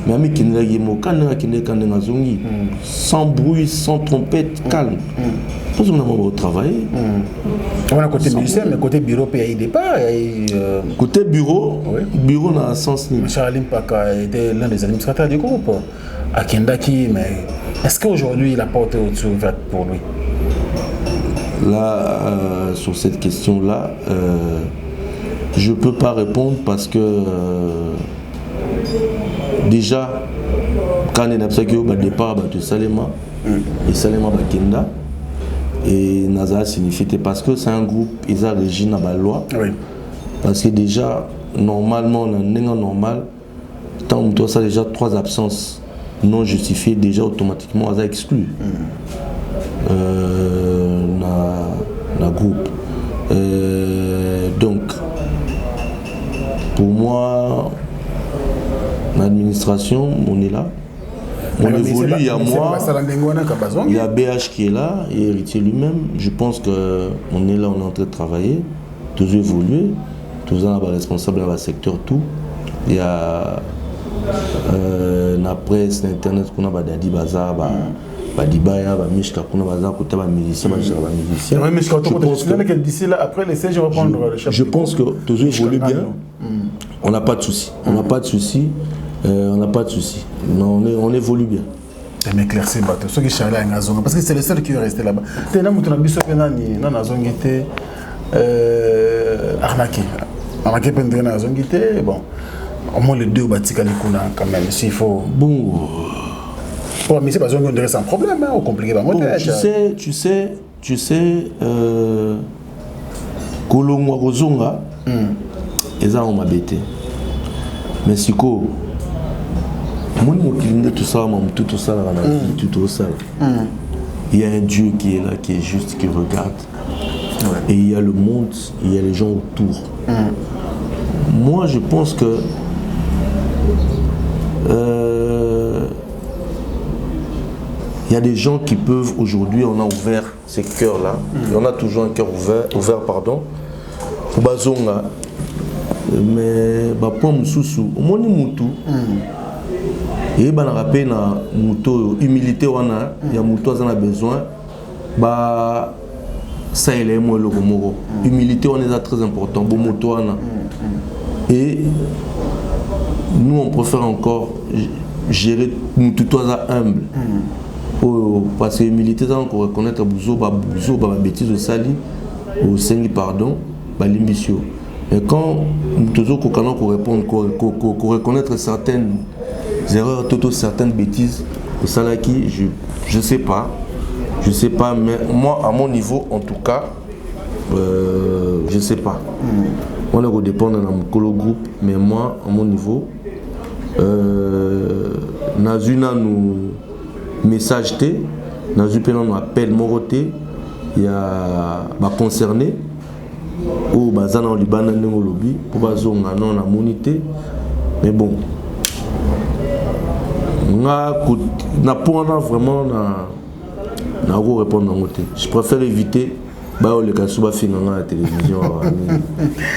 mais ami qui n'est pas zongi sans bruit sans trompette calme pour ça on va travailler on a côté musicien mais côté bureau pays départ côté bureau dans le sens Charlie Mpaka était l'un des administrateurs du groupe à Kendaki mais est-ce qu'aujourd'hui la porte est ouverte pour lui là sur cette question là je peux pas répondre parce que déjà quand on a besoin au départ de Salema et Salema Bakenda et Naza signifie parce que c'est un groupe ils ont régime à la loi parce que déjà normalement on a normal tant que ça déjà 3 absences non justifiées déjà automatiquement on a exclu la groupe donc pour moi l'administration on est là on évolue il y a moi il y a BH qui est là et héritier lui-même je pense que on est là on est en train de travailler toujours évoluer toujours on a responsable dans le secteur tout il y a la presse l'internet qu'on a Dadi Bazar Badibaya, Mishka, je pense que toujours évolue bien. On n'a pas de souci. On n'a pas de souci. Mais on évolue bien. Mais éclaircir ceux qui charlent à Ngazonga parce que c'est le seul qui est resté là-bas. T'es là, mon abisso penani, non Ngazonga était arnaqué. Arnaqué pendant Ngazonga était bon. Au moins les deux batika les kuna quand même. S'il faut. Bon. Mais c'est pas on dirait sans problème, hein, compliqué dans mon tête. Tu sais, Kolongwa Rozonga, ils ont m'habité. Mais si quoi, moi tout ça, tout ça, tout ça. Il y a un Dieu qui est là, qui est juste, qui regarde. Et il y a le monde, il y a les gens autour. Moi, je pense que il y a des gens qui peuvent aujourd'hui, on a ouvert ces cœurs-là, on a toujours un cœur ouvert pour Bazonga, mais pour Moussoussou, au moins Moutou, et il y a humilité, il y a Moutou qui a besoin, ça il est moi le Romoro. Humilité, on est très important, bon Moutou, et nous on préfère encore gérer Moutou humble. Parce que l'humilité, c'est encore reconnaître Bouzo, bêtise au sali, au Sengi, pardon, l'ambition. Mais quand nous qu'on reconnaître certaines erreurs, certaines bêtises au salaki, je sais pas, mais moi, à mon niveau, en tout cas, je sais pas. On est dépend de notre groupe, mais moi, à mon niveau, Nazuna nous message T, dans un appel Moroté, il y a concerné, ou Bazana au Liban, lobby, pour Bazonga, non, la monité, mais bon, on a vraiment répondre à côté. Je préfère éviter le cas souvent à la télévision.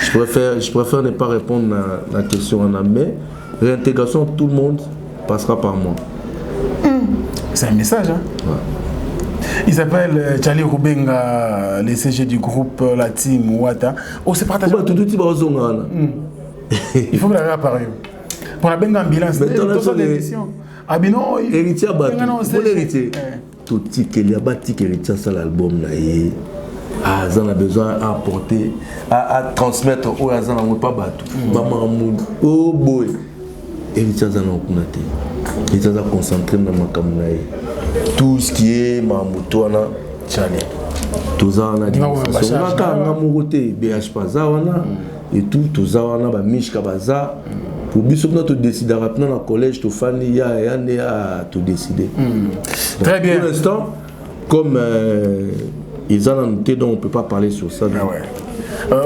Je préfère ne pas répondre à la question en mais réintégration, tout le monde passera par moi. C'est un message, hein? Ouais. Il s'appelle Charlie Rubenga, le CG du groupe La Team Ouata. Oh, c'est partagé. Il faut que la appareil. Pour la benga ambulance, l'émission. Ah, mais non, héritier Batou. Pour l'héritier. Tout ticket, il y a bâti qui héritier ça l'album là. On a besoin à apporter, à transmettre au Azan, on ne pas Batou. Maman, oh boy. Héritier Azan, on a été. Héritier Azan concentré dans ma caméra. Tout ce qui est ma moto, on a Charlie. Tout ça, on a dit. On a amoureuté, BH Pazawana. Et tout ça, on a Mishka Baza. Pour biso notre décider rapidement dans le collège, tu fais à te décider. Très bien. Pour l'instant, comme ils ont noté, donc on ne peut pas parler sur ça. Ah ouais.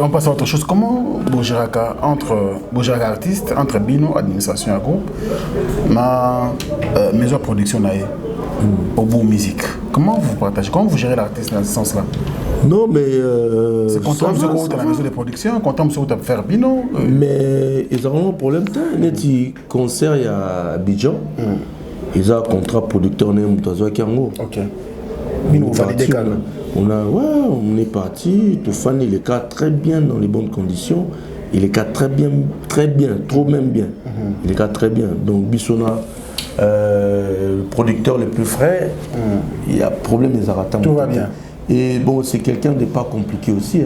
On passe à autre chose. Comment Bojiraka, entre Bojiraka artiste, entre Bino, administration et groupe, ma maison de production au bout musique. Comment vous partagez, comment vous gérez l'artiste dans ce sens-là? Non, mais. C'est content de vous la maison de production, content de vous faire Bino. Mais ils ont un problème. Il y a des concerts à Abidjan. Ils ont un contrat producteur qui est en haut. Ok. Bino, on est parti. Tout fan, il est cas très bien dans les bonnes conditions. Il est cas très bien, trop même bien. Il est cas très bien. Donc, Bissona. Le producteur le plus frais, il y a problème des aratas. Tout va bien. Et bon, c'est quelqu'un de pas compliqué aussi.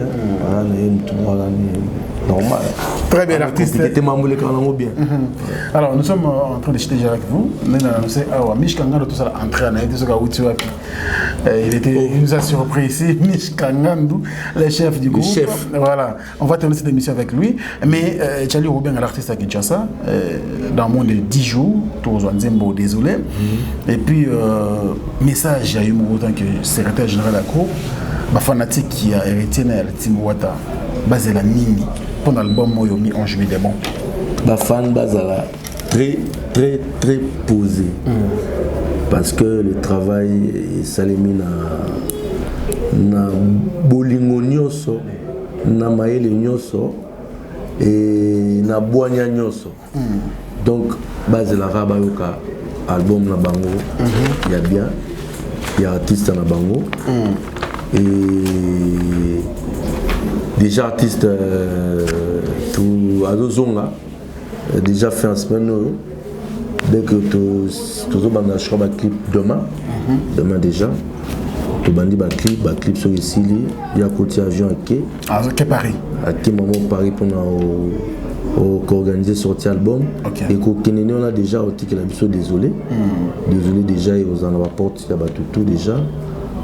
Normal. Très bien, l'artiste. Alors, nous sommes en train de discuter déjà avec vous. Nous avons annoncé Mishkangando, tout ça, entré en il nous a surpris ici, Mishkangando, le chef du groupe. Voilà, on va terminer cette émission avec lui. Mais Charlie Rubenga, l'artiste à Kinshasa, dans moins de 10 jours, tous en Zembo, désolé. Et puis, message à Yumo, en tant que secrétaire général de la cour, ma fanatique qui a hérité de la Team Ouata, basé la Nini, pendant l'album Moyomi en juillet des bons. Ma fan basala très posé. Parce que le travail salémi na bolingo nyoso, na maele nyoso et na boanya nyoso. Donc basala rabayoka album na bango, il y a bien, il y a artiste na bango. Et déjà artiste tout Azozonga déjà fait un semaine dès que tout je crois clip demain déjà tout bandi clip sur ici il y a côté avion à Paris Paris pour organiser sortie album et qu'au Kenya on a déjà que la biso désolé déjà et aux en porte il y a tout déjà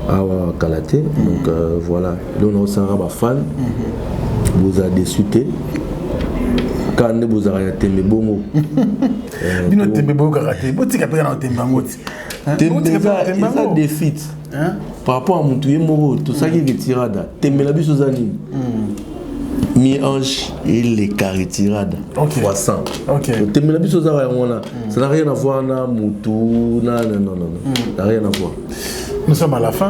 à Kalate. Donc voilà, là on a aussi un fan, vous avez déçuté. Quand vous avez été mes bons mots. Bino tembe bo karaté, bo tika pena tembango. Ça défit. Par rapport à mon tuyé moro, tout ça qui est tirada. Tembe la biso zani. Mi-ange et les carrés tirades. 300. Tembe la biso zara on ça n'a rien à voir na mutu non. Ça n'a rien à voir. Nous sommes à la fin.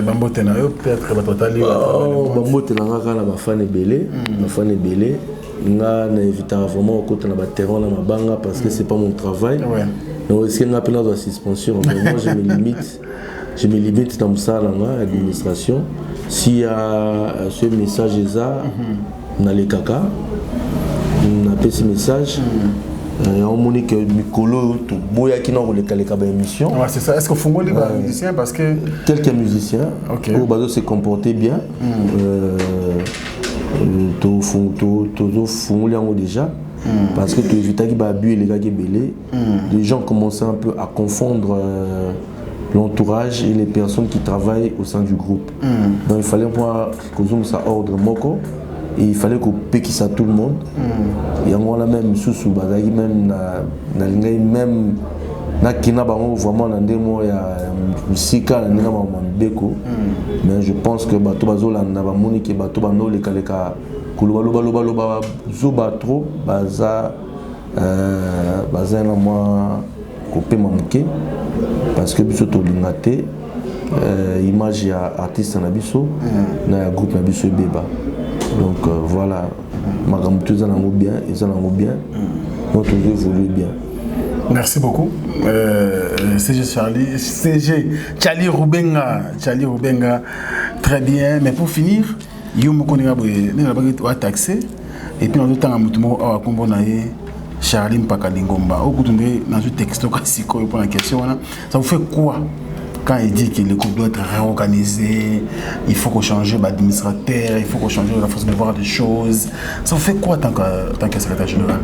Bambo Tenayo, peut-être Batotali. Bambo Tenayo, la fan est belée. La fan est belée. On a invité vraiment au côté de la terrain dans ma banga parce que c'est pas mon travail. Donc, est-ce qu'il y a une suspension? Moi, je me limite dans ça, l'administration. S'il y a ce message, on a les caca. On a fait ce message. On m'a dit que Mikolo, Boya qui n'a pas les émissions. C'est ça. Est-ce que Fungo est un musicien parce que quelques musiciens. Au Bazo s'est comporté bien. Tout Fungo déjà. Parce que tu évites qu'il va buer les gars qui belé. Les gens commençaient un peu à confondre l'entourage et les personnes qui travaillent au sein du groupe. Donc il fallait voir que ça ordre moko. Et il fallait qu'on péque ça tout le monde. Et on a même sous même même vraiment mais je pense que bato bazola na ba monique bato bano le kaleka kuluba zoba trop baza na moi coupé manqué parce que biso to lingate image ya artiste Nabiso, na groupe Nabiso Beba. Donc voilà, makambo tout ça nango bien, et ça nango bien. Donc on veut évoluer bien. Merci beaucoup. CG Charlie Rubenga, très bien. Mais pour finir, il y a taxé et puis on a temps à Charlie Mpakadingomba. Au bout de dans un texte pour la question, ça vous fait quoi quand il dit que le groupe doit être réorganisé, il faut qu'on change d'administrateur, il faut qu'on change la façon de voir les choses. Ça vous fait quoi tant que secrétaire général?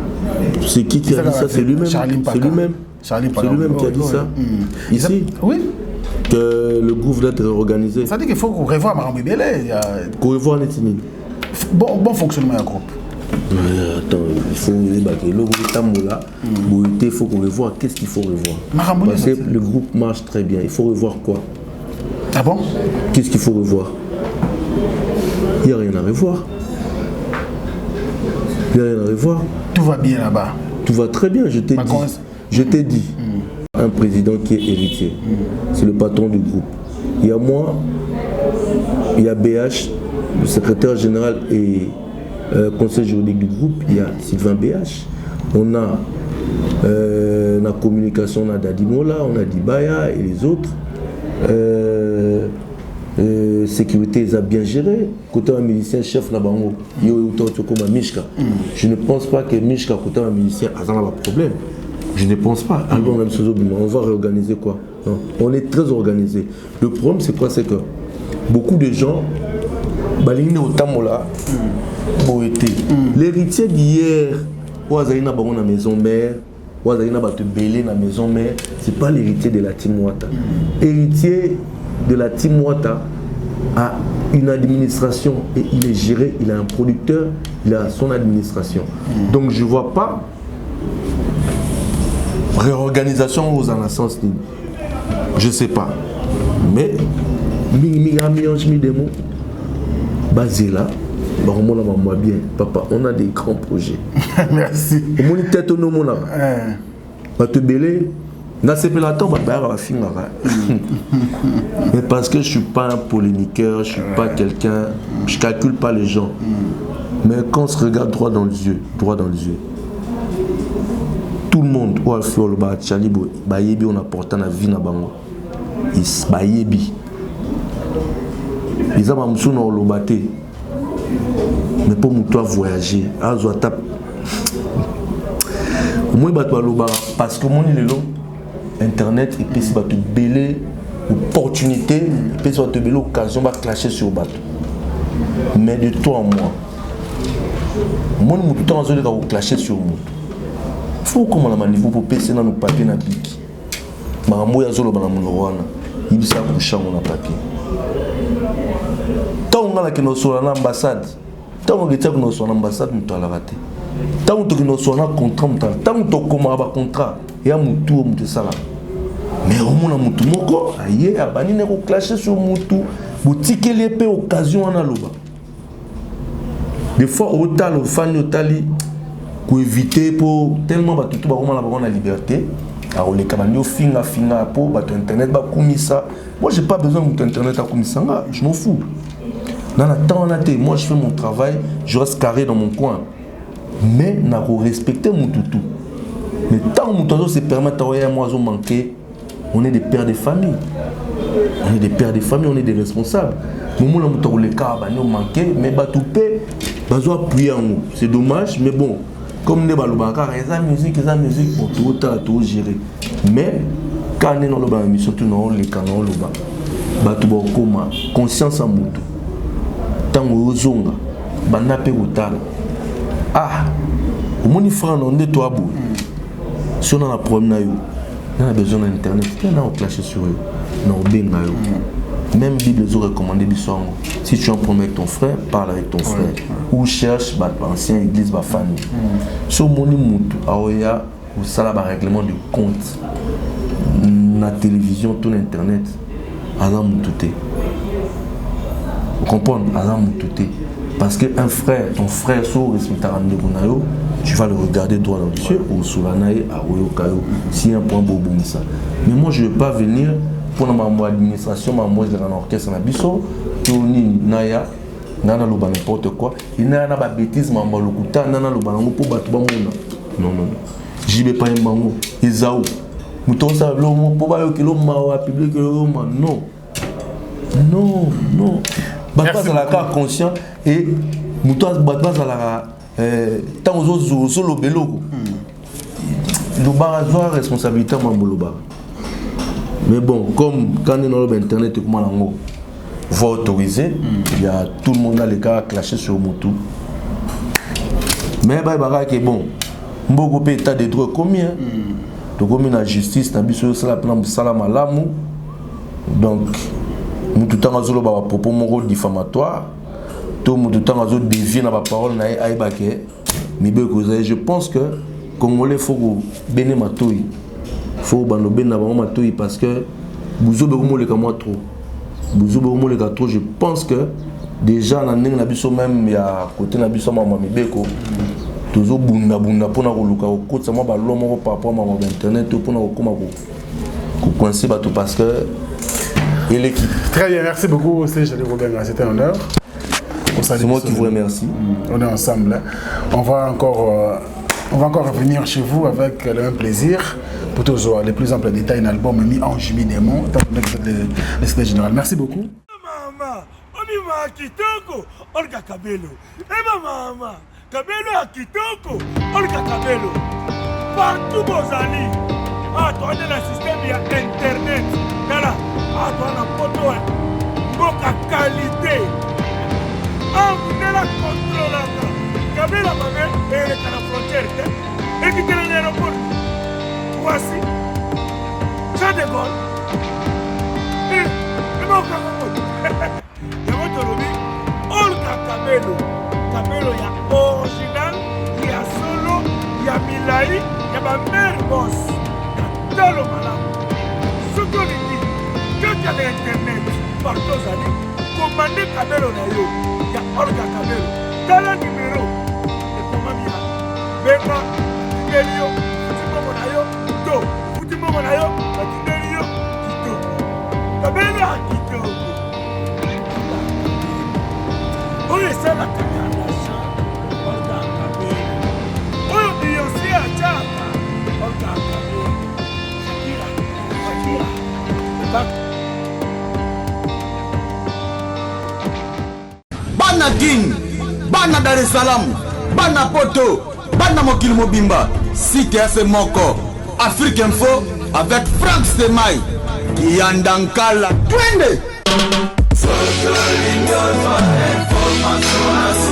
C'est qui a dit ça? C'est lui-même. C'est lui-même. C'est lui-même qui a dit ça. Ici, oui. Que le groupe doit être réorganisé. Ça dit qu'il faut qu'on revoie Marambe Belé. Qu'on revoie Netini. Bon fonctionnement du groupe. Attends, il faut débattre. Il faut qu'on revoie. Qu'est-ce qu'il faut revoir? Parce que le groupe marche très bien. Il faut revoir quoi? Ah bon? Qu'est-ce qu'il faut revoir? Il n'y a rien à revoir. Tout va bien là-bas. Tout va très bien, je t'ai dit. Un président qui est héritier. C'est le patron du groupe. Il y a moi, il y a BH, le secrétaire général et conseil juridique du groupe, il y a Sylvain BH. On a la communication, on a Dadimola, on a Dibaya et les autres. Sécurité, ils ont bien géré. Côté un musicien chef là-bango, je ne pense pas que Mishka, côté un musicien, a un problème. Je ne pense pas. On va réorganiser quoi? Non. On est très organisé. Le problème, c'est quoi? C'est que beaucoup de gens, l'héritier d'hier, la maison mère, la maison mère, c'est pas l'héritier de la Team Wata. Héritier de la Team Wata a une administration et il est géré, il a un producteur, il a son administration. Donc je ne vois pas réorganisation aux naissances. Je ne sais pas. Mais bien. Papa, on a des grands projets. Merci. Mais parce que je ne suis pas un polémiqueur, je ne suis pas quelqu'un, je ne calcule pas les gens. Mais quand on se regarde droit dans les yeux, tout le monde, on a porté la vie dans bango. Ils ont mais pour moi voyager, parce que mon internet et puis c'est une belle opportunité, puis c'est une belle occasion de clasher sur le bateau. Mais de toi à moi, mon temps de clasher sur le bateau. Il faut comment la manière pour passer dans nos papiers na bic. Marambo ya zolo bana munowana, ibisa kusha mon papier. Tant on a que nous sommes en ambassade, tant on est nous sommes en ambassade, nous t'allons rater. Tant on nous sommes en contrat, tant on comme un contrat, il y a mon tour, mon sala. Mais au moins mon tour, moko, aïe, abani ne ko clasher sur mon tour, boutique l'épée occasion en aloba. Des fois au tal, au fan, au tali. Pour éviter pour tellement tout la liberté alors les cabanio finga pour internet ça. Moi j'ai pas besoin de internet à ça, je m'en fous. Dans la temps moi je fais mon travail, je reste carré dans mon coin, mais n'a pas respecter mon toutou. Mais tant mon toutou se permet à moi de manquer, on est des pères de famille, on est des responsables. Nous on les cas manquer, mais batouper besoin appuyer en nous. C'est dommage, mais bon. Comme les balobaka, la musique pour tout gérer. Mais quand on est dans le émission, tout les canaux, conscience en moto. Tant que zonga, banda pe utala. Ah, au moins il faut en est toi beau. Si on a un problème on a besoin d'internet, on a clashé sur eux, on a benga yo. Même Bible les a recommandé du sang. Si tu as un problème avec ton frère, parle avec ton frère. Ou cherche l'ancienne église, la famille. Sur mon mutu, aoya, ou ça là, règlement de compte. La télévision, tout l'internet, azam mutute. Vous comprenez? Azam mutute. Parce qu'un frère, ton frère, sur tu vas le regarder droit dans les yeux, ou sous la naïe, à Oyokayo, si un point beau ça. Mais moi, je ne vais pas venir pour l'administration, dans l'orchestre, Tony Naya, Nana Loba n'importe quoi. Il n'y a pas de bêtises, Nana Loba pour battre non, non. J'y vais pas un mango. Isaou. Mouton ça, l'homme, pour pas que l'homme m'a publié non. Non, non. Battre à la carte conscient et Mouton battre à la. Tant aux autres, solo bélo. Le bar a responsabilité, Mamboloba. Mais bon, comme quand on est dans l'internet, comment on va autoriser, il y a tout le monde a les cas clashés sur Motu. Mais c'est bon. Beaucoup de état de droit combien? Donc, comme la justice, on a vu ça la plan salam à l'amour. Donc, nous tout le temps, on a propos moraux diffamatoires. Tout le temps, on a dévié dans la parole. Mais je pense que Congolais, il faut bénir ma toy. Il faut bénir ma toy parce que vous avez trop. Vous avez trop. Je pense que déjà, dans le même, il y a côté de la Beko. Toujours bunda pour nous côté moi l'homme par rapport à internet pour nous coincer parce que et l'équipe. Très bien, merci beaucoup. C'était un honneur. C'est moi qui vous remercie. On est ensemble. On va encore revenir chez vous avec le même plaisir pour tous les plus amples détails d'un album mis en juillet des monts. Le secrétaire général. Merci beaucoup. Maman, on y va à Kitoko, on a Kabelo. Et maman. Kabelo à Kitoko, Olga Kabelo. Partout vos amis. Ah, toi, on a le système, il y a Internet. Voilà. Ah, toi, on a photo. Moka qualité. Ah, vous avez la contrôle. Kabelo a maman, et elle est à la frontière. Et qui est dans l'aéroport. Voici. Ça décolle. Et Moka Kabelo. Il y a votre lobby. Olga Kabelo. Kabelo, il y a original, il y a solo, il y a Milai, il y a ma mère boss. Il y a Talo Malam. Ce qu'on dit, quand il y a l'internet, partout allez, commandez Kabelo Nayo, il y a Olga Kabelo. Dans le numéro, et comment il y a Bema, Tidelio, Futimo Nayo, Do, Futimo Nayo, Tidelio, Kito. Kabelo a Kito. On essaie la caméra. Bana King, Bana Dar es Salaam, Bana Poto, Bana Mokil Mobimba, Cité Moko, Afrique Info avec Frank Stemai, Yandankala, Twende.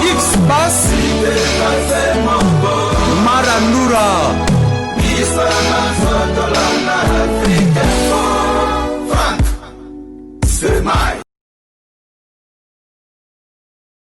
X-Bass.